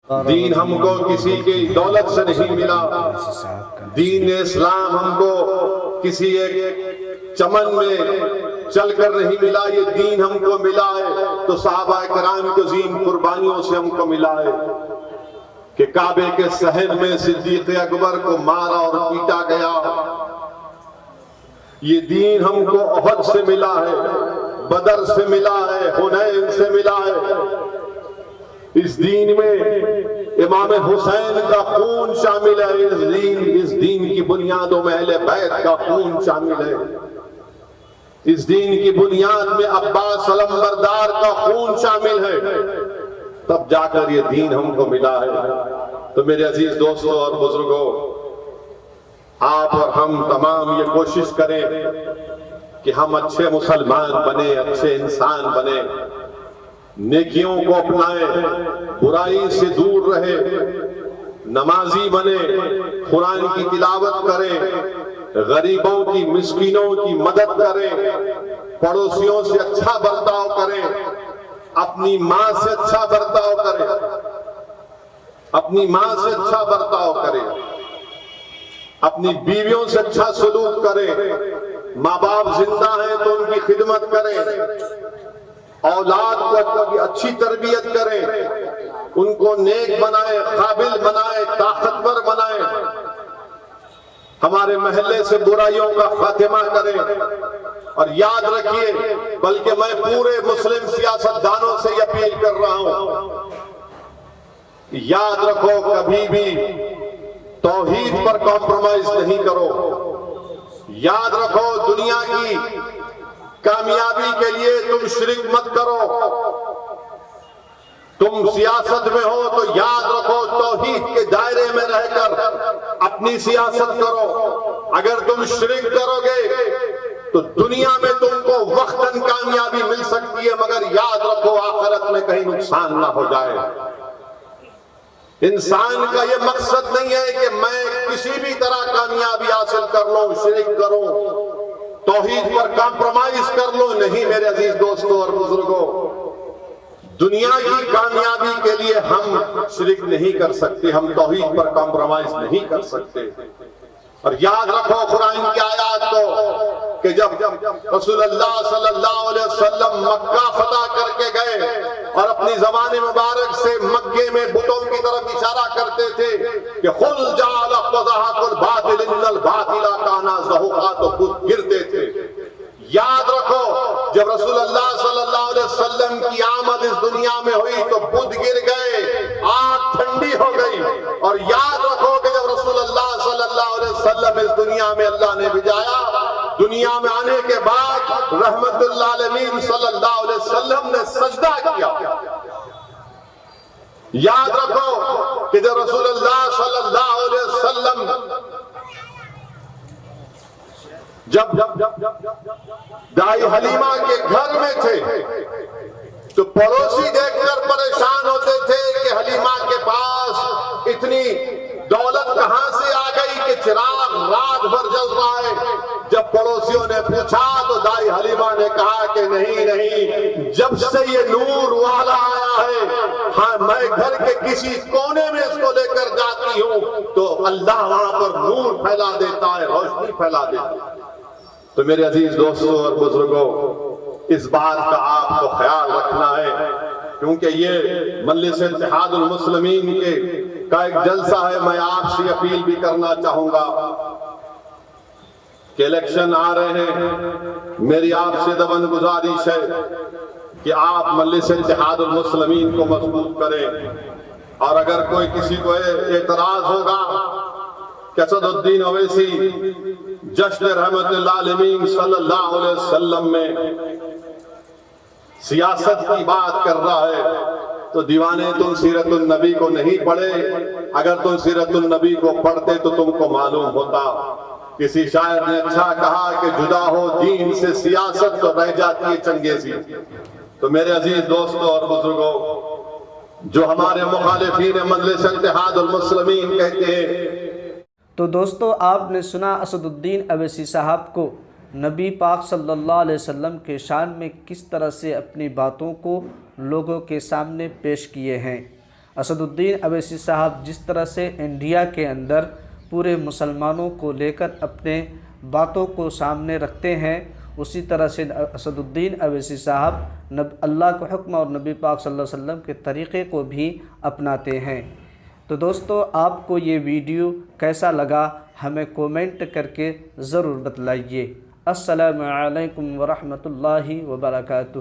دین ہم کو کسی کی دولت سے نہیں ملا، دین اسلام ہم کو کسی ایک چمن میں چل کر نہیں ملا، یہ دین ہم کو ملا ہے تو صحابہ کرام کی عظیم قربانیوں سے ہم کو ملا ہے کہ کعبے کے صحن میں صدیق اکبر کو مارا اور پیٹا گیا۔ یہ دین ہم کو احد سے ملا ہے، بدر سے ملا ہے، حنین سے ملا ہے۔ اس دین میں امام حسین کا خون شامل ہے، اس دین کی بنیادوں میں اہل بیت کا خون شامل ہے، اس دین کی بنیاد میں عباس علمبردار کا خون شامل ہے، تب جا کر یہ دین ہم کو ملا ہے۔ تو میرے عزیز دوستوں اور بزرگوں، آپ اور ہم تمام یہ کوشش کریں کہ ہم اچھے مسلمان بنے، اچھے انسان بنے، نیکیوں کو اپنائیں، برائی سے دور رہے، نمازی بنے، قرآن کی تلاوت کریں، غریبوں کی مسکینوں کی مدد کریں، پڑوسیوں سے اچھا برتاؤ کریں، اپنی ماں سے اچھا برتاؤ کریں، اپنی ماں سے اچھا برتاؤ کریں، اپنی بیویوں سے اچھا سلوک کریں، ماں باپ زندہ ہیں تو ان کی خدمت کریں، اولاد کو اچھی تربیت کریں، ان کو نیک بنائیں، قابل بنائیں، طاقتور بنائیں، ہمارے محلے سے برائیوں کا خاتمہ کریں۔ اور یاد رکھیے، بلکہ میں پورے مسلم سیاستدانوں سے یہ اپیل کر رہا ہوں، یاد رکھو کبھی بھی توحید پر کمپرومائز نہیں کرو۔ یاد رکھو دنیا کی کامیابی کے لیے تم شرک مت کرو۔ تم سیاست میں ہو تو یاد رکھو توحید کے دائرے میں رہ کر اپنی سیاست کرو۔ اگر تم شرک کرو گے تو دنیا میں تم کو وقتاً کامیابی مل سکتی ہے، مگر یاد رکھو آخرت میں کہیں نقصان نہ ہو جائے۔ انسان کا یہ مقصد نہیں ہے کہ میں کسی بھی طرح کامیابی حاصل کر لوں، شرک کروں، توحید پر کمپرومائز کر لوں، نہیں میرے عزیز دوستوں اور بزرگوں، دنیا کی کامیابی کے لیے ہم شرک نہیں کر سکتے، ہم توحید پر کمپرومائز نہیں کر سکتے۔ اور یاد رکھو قرآن کی آیات کو کہ جب رسول اللہ صلی اللہ علیہ وسلم مکہ فتح کر کے گئے اور اپنی زبان مبارک سے مکے میں بتوں کی طرف اشارہ کرتے تھے کہ قُلْ جَعَلَ قَضَحَقُ الْبَاطِلِ إِنَّ الْبَاطِلَ كَانَ زَهُوقًا، تو خود گرتے تھے۔ یاد رکھو جب رسول اللہ صلی اللہ علیہ وسلم کی آمد اس دنیا میں ہوئی تو بت گر گئے، آگ ٹھنڈی ہو گئی۔ اور یاد رکھو کہ جب رسول اللہ صلی اللہ علیہ وسلم اس دنیا میں اللہ نے بھیجایا، دنیا میں آنے کے بعد رحمت للعالمین صلی اللہ علیہ وسلم نے سجدہ کیا۔ یاد رکھو کہ جب رسول اللہ صلی اللہ علیہ وسلم جب دائی حلیمہ کے گھر میں تھے تو پڑوسی دیکھ کر پریشان ہوتے تھے کہ حلیمہ کے پاس اتنی دولت کہاں سے آ گئی کہ چراغ رات بھر جل رہا ہے۔ جب پڑوسیوں نے پوچھا تو دائی حلیمہ نے کہا کہ نہیں، جب سے یہ نور والا آیا ہے، ہاں میں گھر کے کسی کونے میں اس کو لے کر جاتی ہوں تو اللہ وہاں پر نور پھیلا دیتا ہے، روشنی پھیلا دیتا ہے۔ تو میرے عزیز دوستوں اور بزرگوں، اس بات کا آپ کو خیال رکھنا ہے، کیونکہ یہ مجلس اتحاد المسلمین کا ایک جلسہ ہے۔ میں آپ سے اپیل بھی کرنا چاہوں گا کہ الیکشن آ رہے ہیں، میری آپ سے دبن گزارش ہے کہ آپ مجلس اتحاد المسلمین کو مضبوط کریں، اور اگر کوئی کسی کو اعتراض ہوگا کہ اسد الدین اویسی جشن رحمت للعالمین صلی اللہ علیہ وسلم میں سیاست کی بات کر رہا ہے تو دیوانے تم سیرت النبی کو نہیں پڑھے، اگر تم سیرت النبی کو پڑھتے تو تم کو معلوم ہوتا۔ کسی شاعر نے اچھا کہا کہ جدا ہو دین سے سیاست تو رہ جاتی ہے چنگیزی۔ تو میرے عزیز دوستوں اور بزرگوں، جو ہمارے مخالفین مجلس اتحاد المسلمین کہتے ہیں، تو دوستو آپ نے سنا اسد الدین اویسی صاحب کو نبی پاک صلی اللہ علیہ وسلم کے شان میں کس طرح سے اپنی باتوں کو لوگوں کے سامنے پیش کیے ہیں۔ اسدالدین اویسی صاحب جس طرح سے انڈیا کے اندر پورے مسلمانوں کو لے کر اپنے باتوں کو سامنے رکھتے ہیں، اسی طرح سے اسدالدین اویسی صاحب اللہ کا حکم اور نبی پاک صلی اللہ علیہ وسلم کے طریقے کو بھی اپناتے ہیں۔ تو دوستو، آپ کو یہ ویڈیو کیسا لگا ہمیں کومنٹ کر کے ضرور بتلائیے۔ السلام علیکم ورحمۃ اللہ وبرکاتہ۔